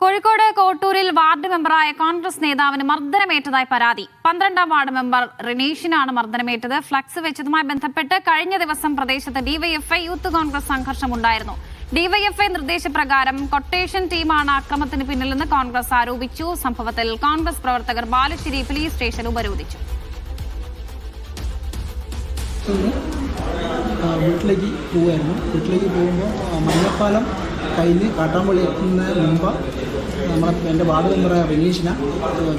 Kozhikode കോട്ടൂരിൽ ward മെമ്പറായ Congress നേതാവിന് മർദ്ദനമേറ്റതായി പരാതി. 12ാം ward member റിനീഷിനാണ് മർദ്ദനമേറ്റത്. ഫ്ലക്സ് വെച്ചതുമായി ബന്ധപ്പെട്ട് കഴിഞ്ഞ ദിവസം പ്രദേശത്ത് ഡിവൈഎഫ്ഐ യൂത്ത് കോൺഗ്രസ് സംഘർഷമുണ്ടായിരുന്നു. ഡിവൈഎഫ്ഐ നിർദ്ദേശപ്രകാരം കൊട്ടേഷൻ ടീമാണ് അക്രമത്തിന് പിന്നിലെന്ന് കോൺഗ്രസ് ആരോപിച്ചു. സംഭവത്തിൽ കോൺഗ്രസ് പ്രവർത്തകർ ബാലുശ്ശേരി പോലീസ് സ്റ്റേഷൻ ഉപരോധിച്ചു. വീട്ടിലേക്ക് പോവുമായിരുന്നു. വീട്ടിലേക്ക് പോകുമ്പോൾ മഞ്ഞപ്പാലം കഴിഞ്ഞ് കാട്ടാമ്പള്ളി എത്തുന്നതിന് മുമ്പ് എൻ്റെ വാർഡ് മെമ്പറായ റിനീഷിനെ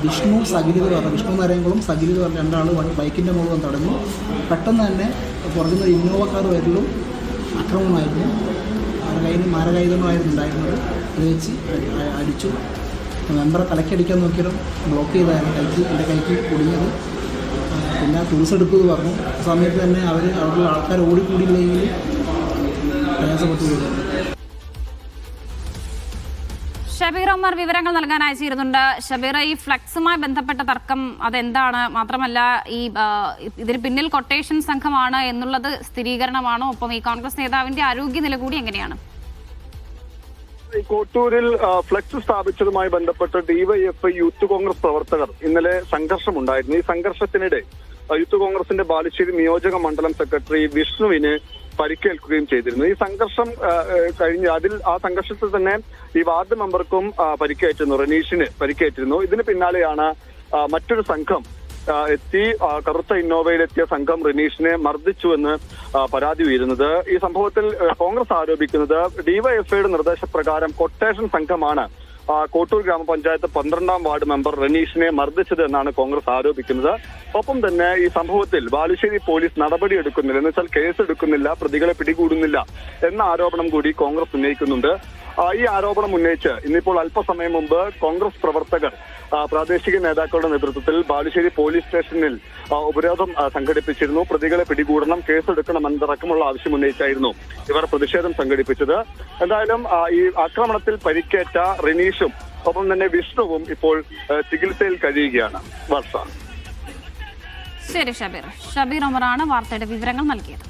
വിഷ്ണു നാരായണകുളം സഗിലിത് പറഞ്ഞ രണ്ടാൾ ബൈക്കിൻ്റെ മുകളിൽ തടഞ്ഞു. പെട്ടെന്ന് തന്നെ പുറത്തുനിന്ന് ഇന്നോവ കാർ വരലും അക്രമമായിരുന്നു. അവരുടെ കയ്യിൽ മാരകായുധമായിരുന്നു ഉണ്ടായിരുന്നത്. അത് വെച്ച് അടിച്ചു. മെമ്പറെ തലക്കടിക്കാൻ നോക്കിയാലും ബ്ലോക്ക് ചെയ്തായിരുന്നു എൻ്റെ കൈക്ക് കുടുങ്ങിയത്. പിന്നെ ടൂൾസ് എടുക്കുമെന്ന് പറഞ്ഞു. ആ സമയത്ത് തന്നെ അവരുടെ ആൾക്കാർ ഓടിക്കൂടിയില്ലെങ്കിൽ പ്രയാസപ്പെട്ടു പോയിരുന്നു. ഷബീർ ഉമർ വിവരങ്ങൾ നൽകാൻ അയച്ചിരുന്നുണ്ട്. ഷബീർ, ഈ ഫ്ലക്സുമായി ബന്ധപ്പെട്ട തർക്കം അതെന്താണ്? മാത്രമല്ല ഇതിന് പിന്നിൽ കൊട്ടേഷൻ സംഘമാണ് എന്നുള്ളത് സ്ഥിരീകരണമാണോ? ഒപ്പം ഈ കോൺഗ്രസ് നേതാവിന്റെ ആരോഗ്യനില കൂടി എങ്ങനെയാണ്? കോട്ടൂരിൽ ഫ്ലക്സ് സ്ഥാപിച്ചതുമായി ബന്ധപ്പെട്ട് ഡിവൈഎഫ്ഐ യൂത്ത് കോൺഗ്രസ് പ്രവർത്തകർ ഇന്നലെ സംഘർഷമുണ്ടായിരുന്നു. ഈ സംഘർഷത്തിനിടെ യൂത്ത് കോൺഗ്രസിന്റെ ബാലുശ്ശേരി നിയോജക മണ്ഡലം സെക്രട്ടറി വിഷ്ണുവിന് പരിക്കേൽക്കുകയും ചെയ്തിരുന്നു. ഈ സംഘർഷം കഴിഞ്ഞ് ആ സംഘർഷത്തിൽ തന്നെ ഈ വാർഡ് മെമ്പർക്കും പരിക്കേറ്റിരുന്നു, റനീഷിന് പരിക്കേറ്റിരുന്നു. ഇതിന് പിന്നാലെയാണ് മറ്റൊരു സംഘം എത്തി കറുത്ത ഇന്നോവയിലെത്തിയ സംഘം റിനീഷിനെ മർദ്ദിച്ചുവെന്ന് പരാതി ഉയരുന്നത്. ഈ സംഭവത്തിൽ കോൺഗ്രസ് ആരോപിക്കുന്നത് ഡിവൈഎഫ്ഐയുടെ നിർദ്ദേശപ്രകാരം കൊട്ടേഷൻ സംഘമാണ് കോട്ടൂർ ഗ്രാമപഞ്ചായത്ത് 12ാം വാർഡ് മെമ്പർ റനീഷിനെ മർദ്ദിച്ചത് എന്നാണ് കോൺഗ്രസ് ആരോപിക്കുന്നത്. ഒപ്പം തന്നെ ഈ സംഭവത്തിൽ ബാലുശ്ശേരി പോലീസ് നടപടിയെടുക്കുന്നില്ല, എന്ന് വെച്ചാൽ കേസെടുക്കുന്നില്ല, പ്രതികളെ പിടികൂടുന്നില്ല എന്ന ആരോപണം കൂടി കോൺഗ്രസ് ഉന്നയിക്കുന്നുണ്ട്. ഈ ആരോപണം ഉന്നയിച്ച് ഇന്നിപ്പോൾ അല്പസമയം മുമ്പ് കോൺഗ്രസ് പ്രവർത്തകർ പ്രാദേശിക നേതാക്കളുടെ നേതൃത്വത്തിൽ ബാലുശ്ശേരി പോലീസ് സ്റ്റേഷനിൽ ഉപരോധം സംഘടിപ്പിച്ചിരുന്നു. പ്രതികളെ പിടികൂടണം, കേസെടുക്കണമെന്നടക്കമുള്ള ആവശ്യം ഉന്നയിച്ചായിരുന്നു ഇവർ പ്രതിഷേധം സംഘടിപ്പിച്ചത്. എന്തായാലും ഈ ആക്രമണത്തിൽ പരിക്കേറ്റ റിനീഷും ഒപ്പം തന്നെ വിഷ്ണുവും ഇപ്പോൾ ചികിത്സയിൽ കഴിയുകയാണ്. വർഷ. ശരി ഷബീർ ഉമറാണ് വാർത്തയുടെ വിവരങ്ങൾ നൽകിയത്.